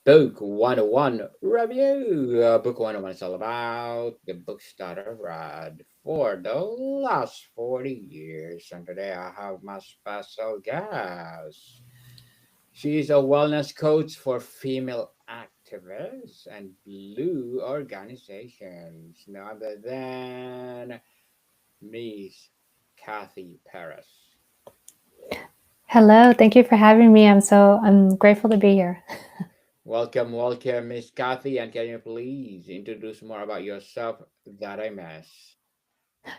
Book 101 review. Book 101 is all about the books that I've read for the last 40 years. And today I have my special guest. She's a wellness coach for female activists and blue organizations. None other than Miss Cathy Pérez. Hello, thank you for having me. I'm grateful to be here. Welcome, Miss Kathy, and can you please introduce more about yourself that I missed?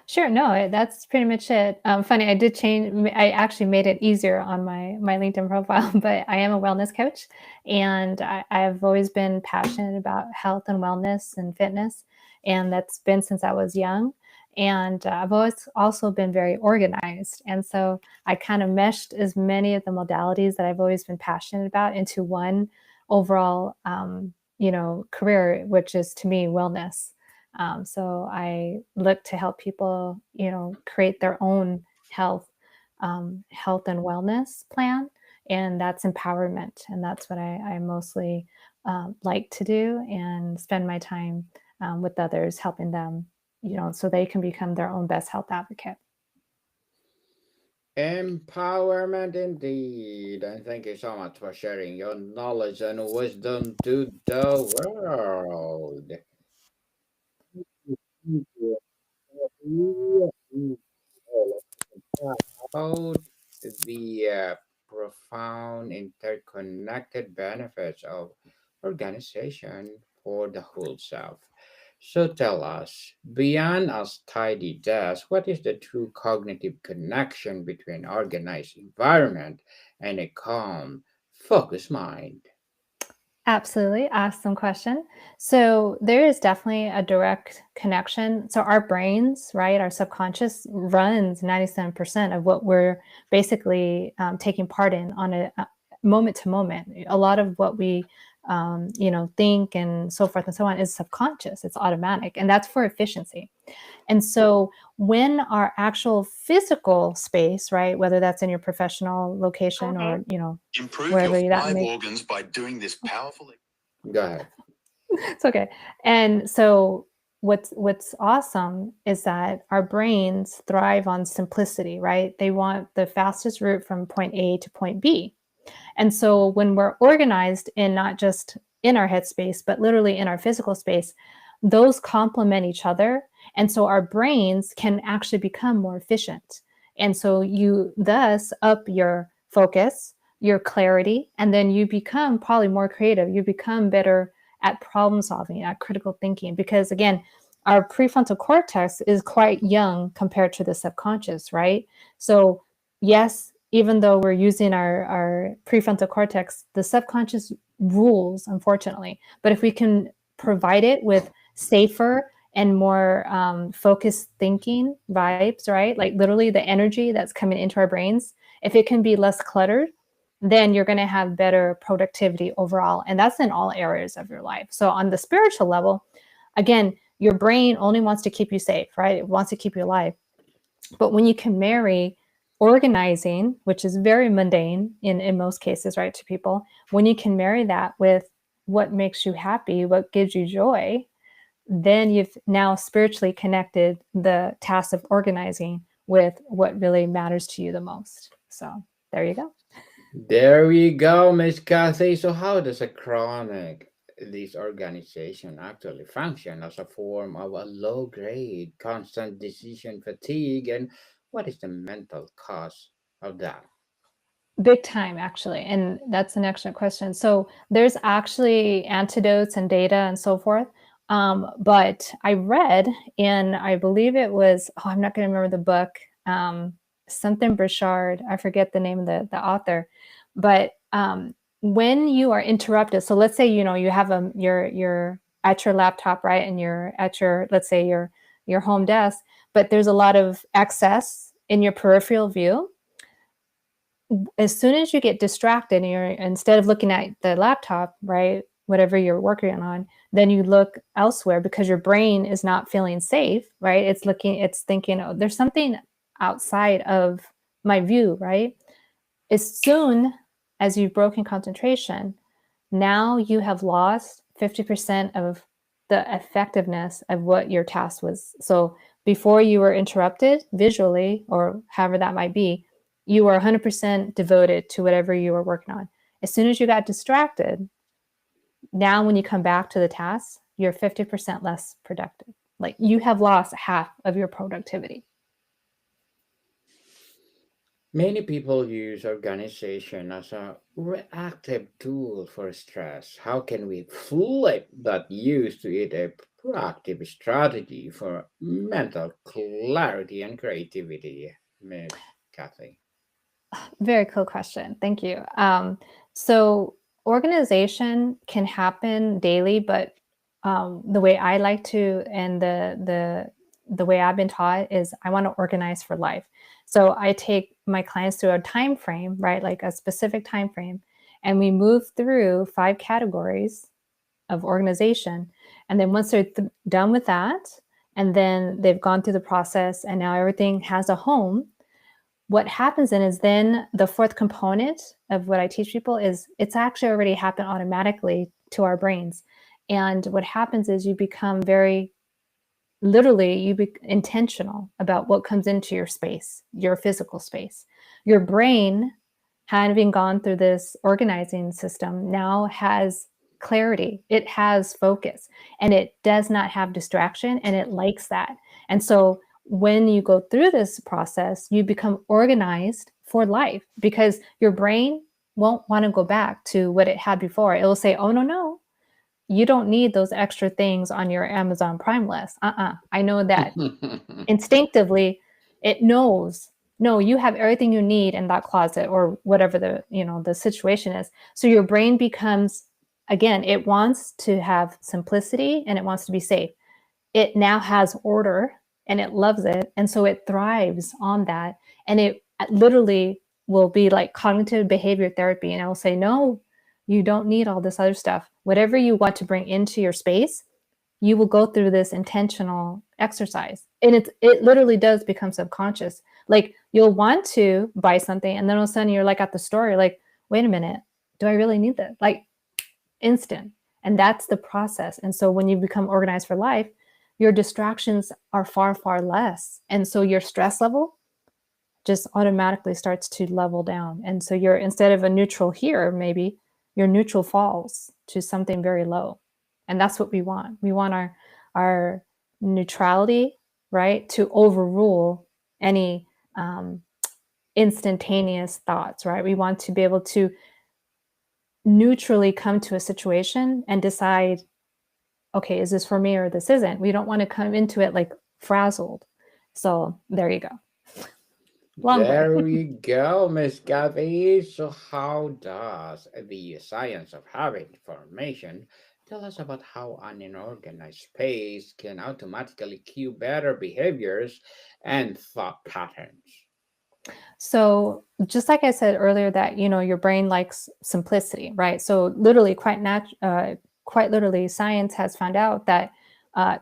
Sure, no, that's pretty much it. Funny, I did change. I actually made it easier on my LinkedIn profile, but I am a wellness coach, and I've always been passionate about health and wellness and fitness, and that's been since I was young. And I've always also been very organized, and so I kind of meshed as many of the modalities that I've always been passionate about into one overall, career, which is to me wellness. So I look to help people, create their own health and wellness plan, and that's empowerment, and that's what I mostly like to do, and spend my time with others, helping them, so they can become their own best health advocate. Empowerment indeed, and thank you so much for sharing your knowledge and wisdom to the world. About the profound interconnected benefits of organization for the whole self. So tell us, beyond a tidy desk, what is the true cognitive connection between organized environment and a calm, focused mind? Absolutely. Awesome question. So there is definitely a direct connection. So our brains, right, our subconscious runs 97% of what we're basically taking part in on a moment to moment. A lot of what we, think and so forth and so on is subconscious. It's automatic, and that's for efficiency. And so when our actual physical space, right, whether that's in your professional location or, Improve your wherever that five may. organs by doing this powerful. Go ahead. It's okay. And so what's awesome is that our brains thrive on simplicity, right? They want the fastest route from point A to point B. And so when we're organized in not just in our headspace, but literally in our physical space, those complement each other. And so our brains can actually become more efficient. And so you thus up your focus, your clarity, and then you become probably more creative. You become better at problem solving, at critical thinking, because again, our prefrontal cortex is quite young compared to the subconscious, right? So yes, even though we're using our prefrontal cortex, the subconscious rules, unfortunately. But if we can provide it with safer and more focused thinking vibes, right? Like literally the energy that's coming into our brains, if it can be less cluttered, then you're going to have better productivity overall. And that's in all areas of your life. So, on the spiritual level, again, your brain only wants to keep you safe, right? It wants to keep you alive. But when you can marry organizing, which is very mundane in most cases, right, to people, when you can marry that with what makes you happy, what gives you joy, then you've now spiritually connected the task of organizing with what really matters to you the most. So there you go. There we go, Miss Kathy. So, how does a chronic disorganization actually function as a form of a low grade, constant decision fatigue, and what is the mental cost of that? Big time, actually. And that's an excellent question. So there's actually antidotes and data and so forth. But I read in, I believe it was, I'm not going to remember the book, something Burchard, I forget the name of the author, but when you are interrupted, so let's say, you have you're at your laptop, right? And you're at let's say your home desk, but there's a lot of excess in your peripheral view. As soon as you get distracted and you're instead of looking at the laptop, right, whatever you're working on, then you look elsewhere because your brain is not feeling safe, right? It's thinking, oh, there's something outside of my view, right? As soon as you've broken concentration, now you have lost 50% of the effectiveness of what your task was. So before you were interrupted visually, or however that might be, you were 100% devoted to whatever you were working on. As soon as you got distracted, now when you come back to the task, you're 50% less productive. Like you have lost half of your productivity. Many people use organization as a reactive tool for stress. How can we flip that use to it a proactive strategy for mental clarity and creativity, Miss Kathy? Very cool question. Thank you. So organization can happen daily, but the way I like to, and the way I've been taught is I want to organize for life. So I take my clients through a time frame, right, like a specific time frame, and we move through 5 categories of organization. And then once they're done with that, and then they've gone through the process, and now everything has a home, what happens then is then the fourth component of what I teach people is it's actually already happened automatically to our brains. And what happens is you become very literally you be intentional about what comes into your space, your physical space. Your brain, having gone through this organizing system, now has clarity, it has focus, and it does not have distraction, and it likes that. And so when you go through this process, you become organized for life because your brain won't want to go back to what it had before. It will say, oh, no, no, you don't need those extra things on your Amazon Prime list. I know that instinctively it knows, no, you have everything you need in that closet or whatever the situation is. So your brain becomes, again, it wants to have simplicity and it wants to be safe. It now has order and it loves it. And so it thrives on that. And it literally will be like cognitive behavior therapy. And I will say, no, you don't need all this other stuff. Whatever you want to bring into your space, you will go through this intentional exercise. And it literally does become subconscious. Like you'll want to buy something and then all of a sudden you're like at the store, you're like, wait a minute, do I really need this? Like instant. And that's the process. And so when you become organized for life, your distractions are far, far less. And so your stress level just automatically starts to level down. And so you're, instead of a neutral here, maybe your neutral falls to something very low. And that's what we want. We want our neutrality, right, to overrule any instantaneous thoughts, right? We want to be able to neutrally come to a situation and decide, okay, is this for me or this isn't? We don't want to come into it like frazzled. So there you go. Longer. There you go, Miss Kathy. So, how does the science of habit formation tell us about how an unorganized space can automatically cue better behaviors and thought patterns? So just like I said earlier, that your brain likes simplicity, right? So literally, quite literally, science has found out that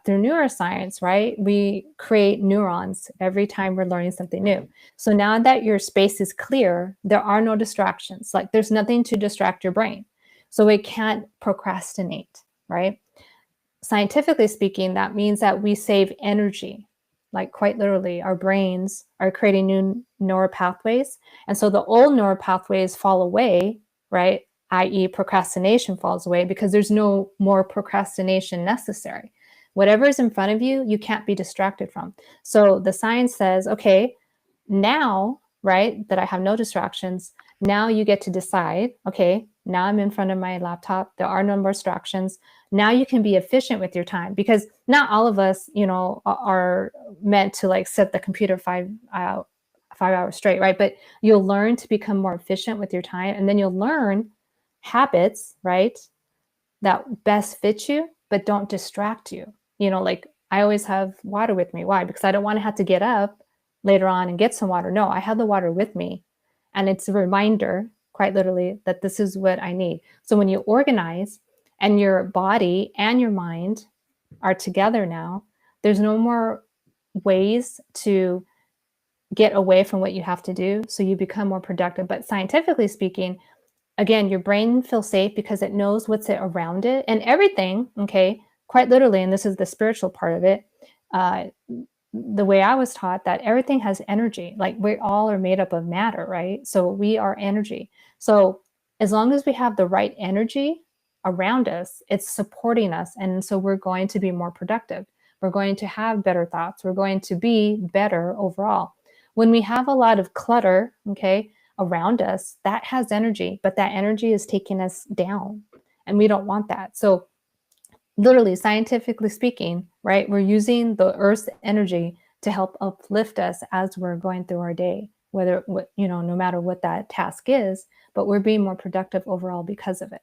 through neuroscience, right, we create neurons every time we're learning something new. So now that your space is clear, there are no distractions. Like there's nothing to distract your brain, so it can't procrastinate, right? Scientifically speaking, that means that we save energy. Like quite literally, our brains are creating new neural pathways. And so the old neural pathways fall away, right? I.e., procrastination falls away because there's no more procrastination necessary. Whatever is in front of you, you can't be distracted from. So the science says, okay, now, right, that I have no distractions, now you get to decide, okay, now I'm in front of my laptop, there are no more distractions. Now you can be efficient with your time, because not all of us, are meant to like sit the computer 5 hours straight, right? But you'll learn to become more efficient with your time, and then you'll learn habits, right, that best fit you, but don't distract you. Like I always have water with me. Why? Because I don't want to have to get up later on and get some water. No, I have the water with me. And it's a reminder, quite literally, that this is what I need. So when you organize and your body and your mind are together now, there's no more ways to get away from what you have to do. So you become more productive. But scientifically speaking, again, your brain feels safe because it knows what's around it and everything, okay, quite literally, and this is the spiritual part of it. Uh, the way I was taught that everything has energy, like we all are made up of matter, right? So we are energy. So as long as we have the right energy around us, it's supporting us. And so we're going to be more productive. We're going to have better thoughts. We're going to be better overall. When we have a lot of clutter, okay, around us, that has energy, but that energy is taking us down. And we don't want that. So literally, scientifically speaking, right, we're using the earth's energy to help uplift us as we're going through our day, whether, no matter what that task is, but we're being more productive overall because of it.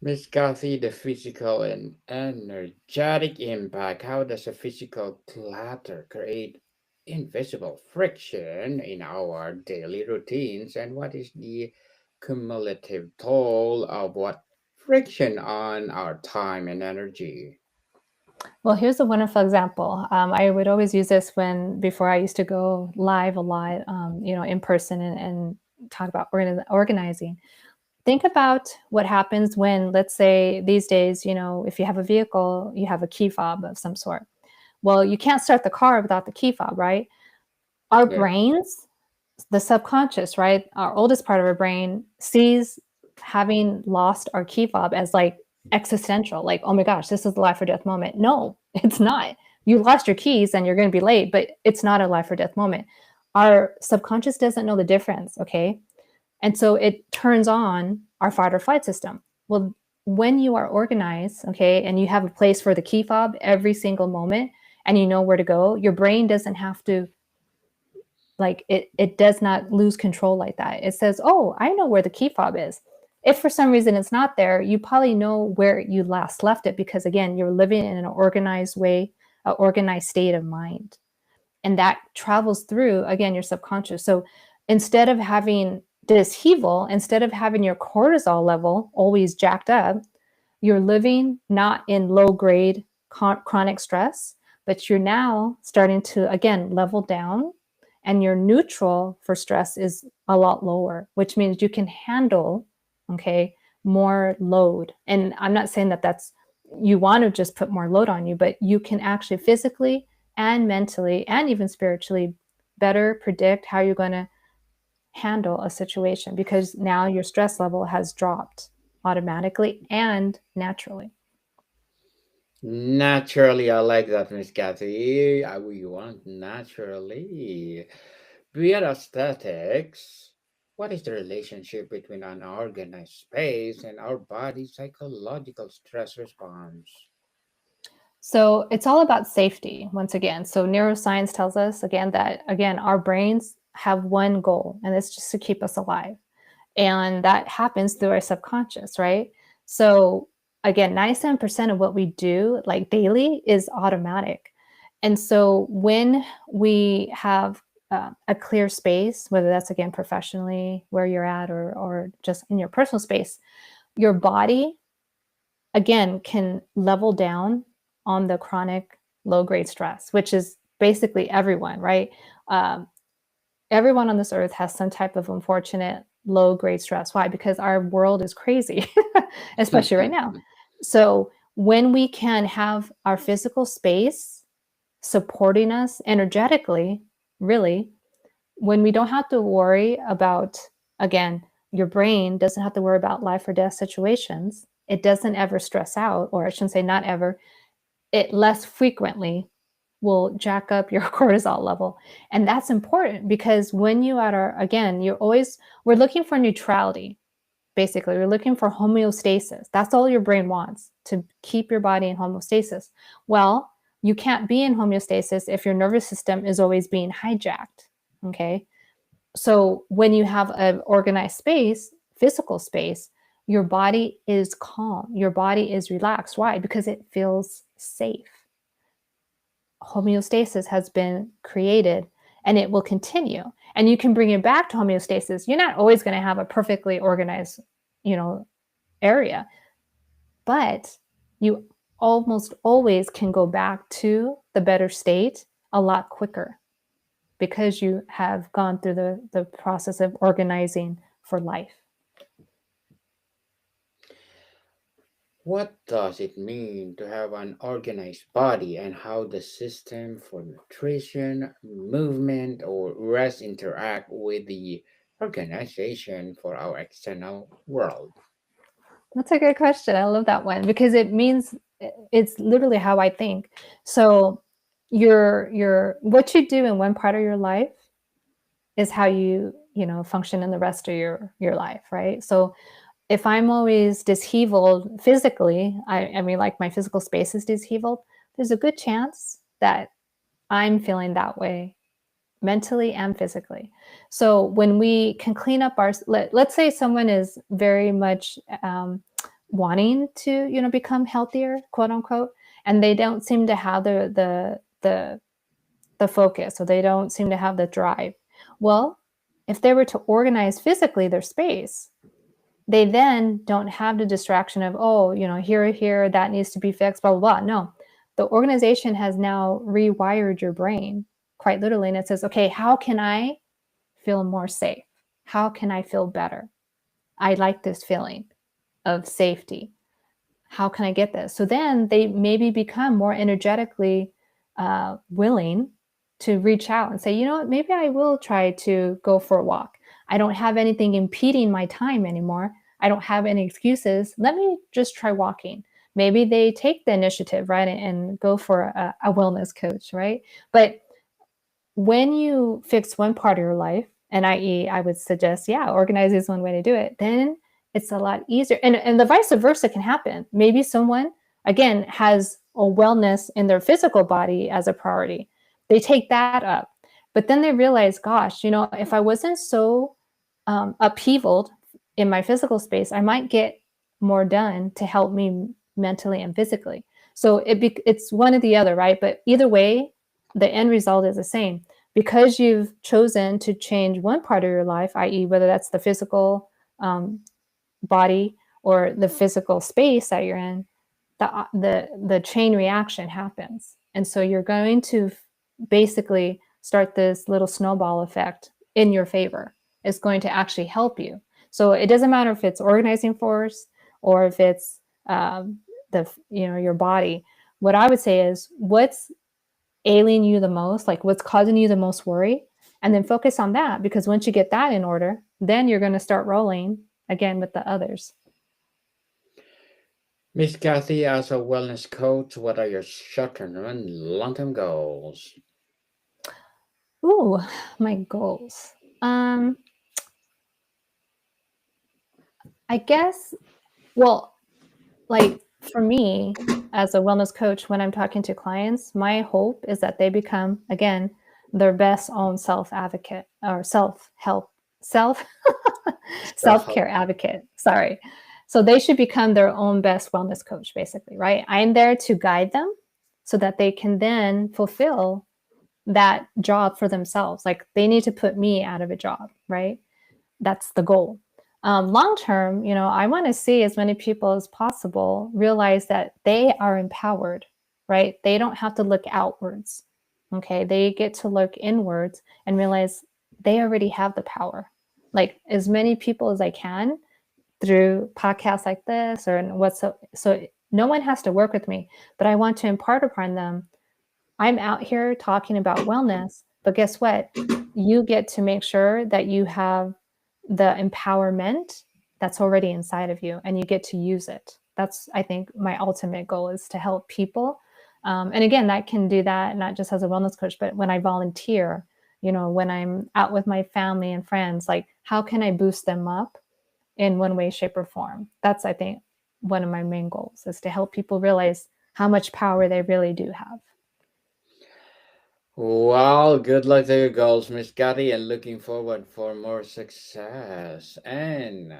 Miss Cathy, the physical and energetic impact. How does a physical clutter create invisible friction in our daily routines? And what is the cumulative toll of what friction on our time and energy? Well, here's a wonderful example. I would always use this before I used to go live a lot, in person and talk about organizing. Think about what happens when, let's say, these days, if you have a vehicle, you have a key fob of some sort. Well, you can't start the car without the key fob, right? Our Yeah. brains, the subconscious, right? Our oldest part of our brain sees having lost our key fob as like existential, like, oh my gosh, this is the life or death moment. No, it's not. You lost your keys and you're going to be late, but it's not a life or death moment. Our subconscious doesn't know the difference, okay? And so it turns on our fight or flight system. Well, when you are organized, okay, and you have a place for the key fob every single moment and you know where to go, your brain doesn't have to, like, it does not lose control like that. It says, oh, I know where the key fob is. If for some reason it's not there, you probably know where you last left it because, again, you're living in an organized way, an organized state of mind. And that travels through, again, your subconscious. So instead of having dishevel, instead of having your cortisol level always jacked up, you're living not in low grade chronic stress, but you're now starting to, again, level down, and your neutral for stress is a lot lower, which means you can handle, okay, more load. And I'm not saying that that's, you want to just put more load on you, but you can actually physically and mentally and even spiritually better predict how you're going to handle a situation because now your stress level has dropped automatically and naturally. Naturally, I like that, Miss Cathy. We want naturally. Beyond aesthetics, what is the relationship between an organized space and our body's psychological stress response? So it's all about safety once again. So neuroscience tells us again that, again, our brains have one goal, and it's just to keep us alive. And that happens through our subconscious, right? So again, 97% of what we do like daily is automatic. And so when we have a clear space, whether that's, again, professionally where you're at, or just in your personal space, your body, again, can level down on the chronic low grade stress, which is basically everyone, right? Um, Everyone on this earth has some type of unfortunate low grade stress. Why? Because our world is crazy, especially right now. So when we can have our physical space supporting us energetically, really, when we don't have to worry about, again, your brain doesn't have to worry about life or death situations. It doesn't ever stress out, or I shouldn't say not ever, it less frequently will jack up your cortisol level. And that's important because when you are, again, we're looking for neutrality. Basically, we're looking for homeostasis. That's all your brain wants, to keep your body in homeostasis. Well, you can't be in homeostasis if your nervous system is always being hijacked. Okay. So when you have an organized space, physical space, your body is calm. Your body is relaxed. Why? Because it feels safe. Homeostasis has been created and it will continue. And you can bring it back to homeostasis. You're not always going to have a perfectly organized, area, but you almost always can go back to the better state a lot quicker because you have gone through the process of organizing for life. What does it mean to have an organized body, and how the system for nutrition, movement, or rest interact with the organization for our external world? That's a good question. I love that one because it means it's literally how I think. So your what you do in one part of your life is how you function in the rest of your life, right? So if I'm always disheveled physically, I mean, like my physical space is disheveled, there's a good chance that I'm feeling that way mentally and physically. So when we can clean up let's say someone is very much wanting to, become healthier, quote unquote, and they don't seem to have the focus, or they don't seem to have the drive. Well, if they were to organize physically their space, they then don't have the distraction of, oh, here, that needs to be fixed, blah, blah, blah. No, the organization has now rewired your brain quite literally. And it says, okay, how can I feel more safe? How can I feel better? I like this feeling of safety. How can I get this? So then they maybe become more energetically willing to reach out and say, you know what, maybe I will try to go for a walk. I don't have anything impeding my time anymore. I don't have any excuses. Let me just try walking. Maybe they take the initiative, right, and go for a wellness coach, right? But when you fix one part of your life, and i.e., I would suggest, yeah, organize is one way to do it, then it's a lot easier. And the vice versa can happen. Maybe someone, again, has a wellness in their physical body as a priority. They take that up. But then they realize, gosh, if I wasn't so upheavaled in my physical space, I might get more done to help me mentally and physically. So it's one or the other, right? But either way, the end result is the same. Because you've chosen to change one part of your life, i.e., whether that's the physical body or the physical space that you're in, the chain reaction happens. And so you're going to basically start this little snowball effect in your favor. It's going to actually help you. So it doesn't matter if it's organizing force or if it's your body. What I would say is, what's ailing you the most, like what's causing you the most worry, and then focus on that, because once you get that in order, then you're going to start rolling again with the others. Miss Kathy, as a wellness coach, what are your short-term and long-term goals? Ooh, my goals. I guess, well, like for me as a wellness coach, when I'm talking to clients, my hope is that they become, again, their best own self advocate, or self Self-help. self-care advocate. Sorry. So they should become their own best wellness coach, basically, right? I'm there to guide them so that they can then fulfill that job for themselves. Like they need to put me out of a job, right? That's the goal. Long term, I want to see as many people as possible realize that they are empowered, right? They don't have to look outwards. Okay. They get to look inwards and realize they already have the power. Like as many people as I can through podcasts like this or so no one has to work with me, but I want to impart upon them. I'm out here talking about wellness, but guess what? You get to make sure that you have the empowerment that's already inside of you and you get to use it. That's, I think, my ultimate goal is to help people. And again, that can do that not just as a wellness coach, but when I volunteer, when I'm out with my family and friends, like how can I boost them up in one way, shape, or form? That's, I think, one of my main goals is to help people realize how much power they really do have. Well, good luck to your goals, Miss Kathy, and looking forward for more success. And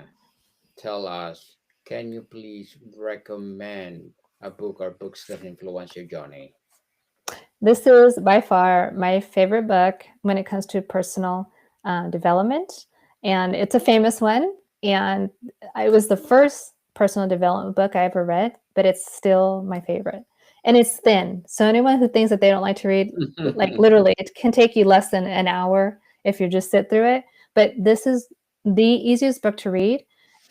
tell us, can you please recommend a book or books that influence your journey? This is by far my favorite book when it comes to personal development. And it's a famous one. And it was the first personal development book I ever read, but it's still my favorite. And it's thin. So anyone who thinks that they don't like to read, like literally, it can take you less than an hour if you just sit through it. But this is the easiest book to read,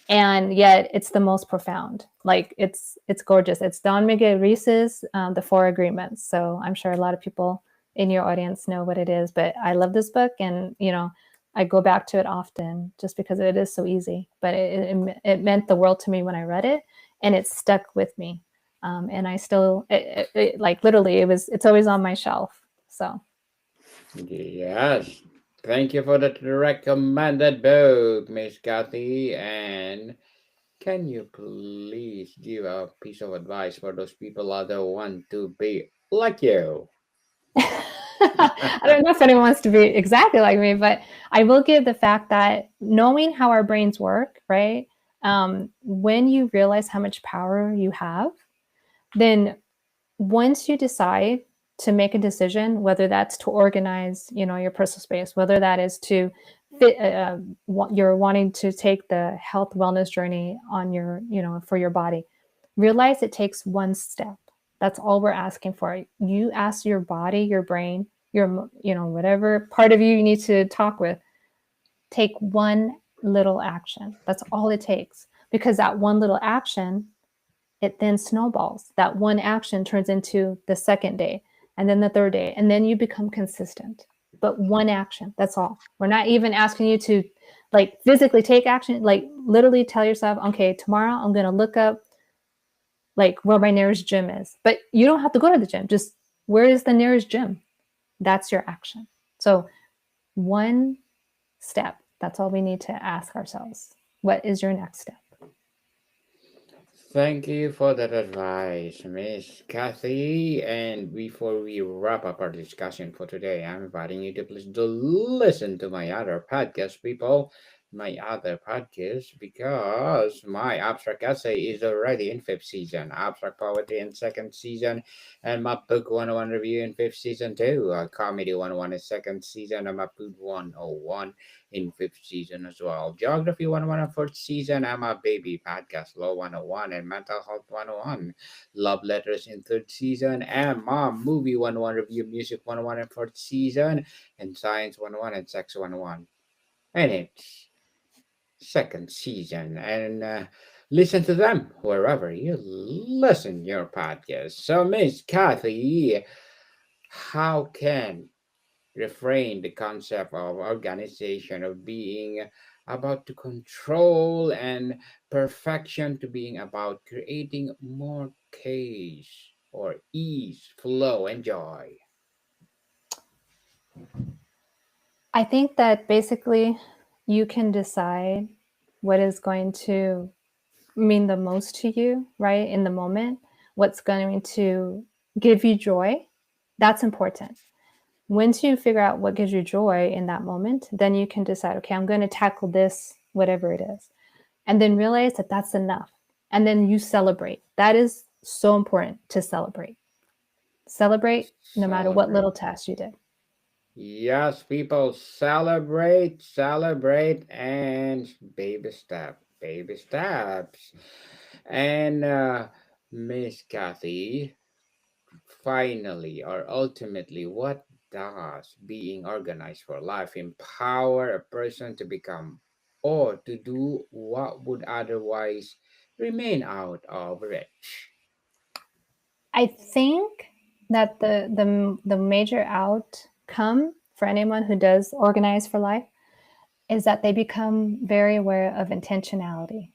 and yet it's the most profound. Like it's gorgeous. It's Don Miguel Ruiz's The Four Agreements. So I'm sure a lot of people in your audience know what it is, but I love this book, and I go back to it often just because it is so easy. But it meant the world to me when I read it, and it stuck with me. And I still like literally it's always on my shelf. So Yes. Thank you for that recommended book, Miss Kathy. And can you please give a piece of advice for those people out there who want to be like you? I don't know if anyone wants to be exactly like me, but I will give the fact that knowing how our brains work, right? When you realize how much power you have, then once you decide to make a decision, whether that's to organize, your personal space, whether that is to fit, you're wanting to take the health wellness journey on for your body, realize it takes one step. That's all we're asking for. You ask your body, your brain, whatever part of you need to talk with, take one little action. That's all it takes. Because that one little action, it then snowballs. That one action turns into the second day and then the third day, and then you become consistent. But one action, that's all. We're not even asking you to like physically take action, like literally tell yourself, okay, tomorrow I'm going to look up like where my nearest gym is. But you don't have to go to the gym. Just where is the nearest gym? That's your action. So one step, that's all we need to ask ourselves. What is your next step? Thank you for that advice, Miss Kathy. And before we wrap up our discussion for today, I'm inviting you to please do listen to my other podcast, people. My other podcast, because my abstract essay is already in fifth season, abstract poetry in second season, and my book 101 review in fifth season too. Comedy 101 in second season, and my food 101 in fifth season as well. Geography 101 in fourth season. I'm a baby podcast Law 101 and Mental Health 101. Love Letters in third season. And Mom Movie 101 Review Music 101 in fourth season. And Science 101 and Sex 101. And it's second season. And listen to them wherever you listen your podcast. So Miss Kathy, how can refrain the concept of organization of being about to control and perfection to being about creating more case or ease, flow, and joy. I think that basically you can decide what is going to mean the most to you, right? In the moment, what's going to give you joy. That's important. Once you figure out what gives you joy in that moment, then you can decide, okay, I'm going to tackle this, whatever it is. And then realize that that's enough. And then you celebrate. That is so important to celebrate. Celebrate no matter what Celebrate. little task you did. Yes, people celebrate, celebrate, and baby steps. And Miss Kathy, finally, or ultimately, what does being organized for life empower a person to become or to do what would otherwise remain out of reach? I think that the major outcome for anyone who does organize for life is that they become very aware of intentionality.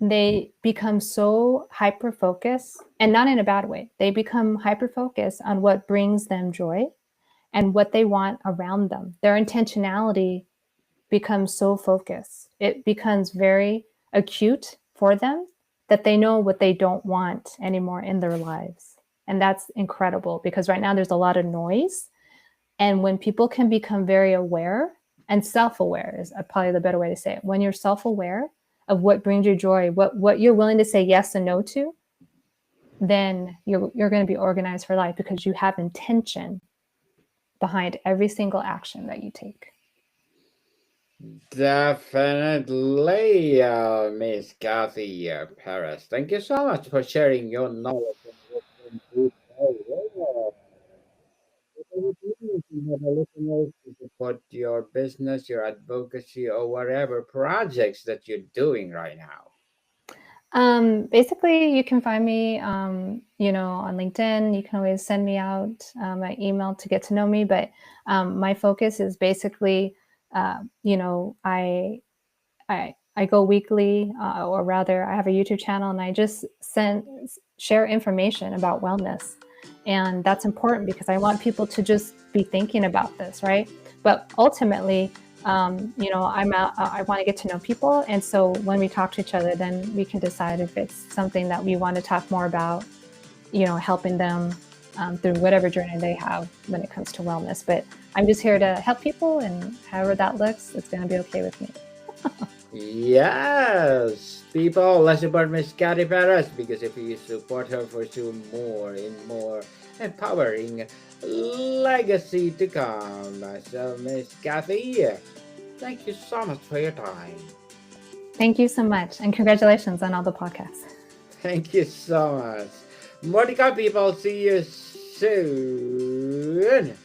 They become so hyper focused, and not in a bad way. They become hyper focused on what brings them joy and what they want around them. Their intentionality becomes so focused. It becomes very acute for them that they know what they don't want anymore in their lives. And that's incredible because right now there's a lot of noise. And when people can become very aware and self aware, is probably the better way to say it. When you're self aware of what brings you joy, what you're willing to say yes and no to, then you're going to be organized for life because you have intention behind every single action that you take. Definitely, Miss Kathy Paris. Thank you so much for sharing your knowledge and wisdom today. Yeah. put your business, your advocacy, or whatever projects that you're doing right now? Basically, you can find me, on LinkedIn. You can always send me out my email to get to know me. But my focus is basically, I go weekly, or rather, I have a YouTube channel, and I just share information about wellness, and that's important because I want people to just be thinking about this, right? But ultimately, I'm out. I want to get to know people, and so when we talk to each other, then we can decide if it's something that we want to talk more about. Helping them through whatever journey they have when it comes to wellness. But I'm just here to help people, and however that looks, it's going to be okay with me. Yes, people, let's support Miss Cathy Pérez because if you support her for some more and more empowering legacy to come. So, Miss Cathy, thank you so much for your time. Thank you so much, and congratulations on all the podcasts. Thank you so much. More to come, people. See you soon.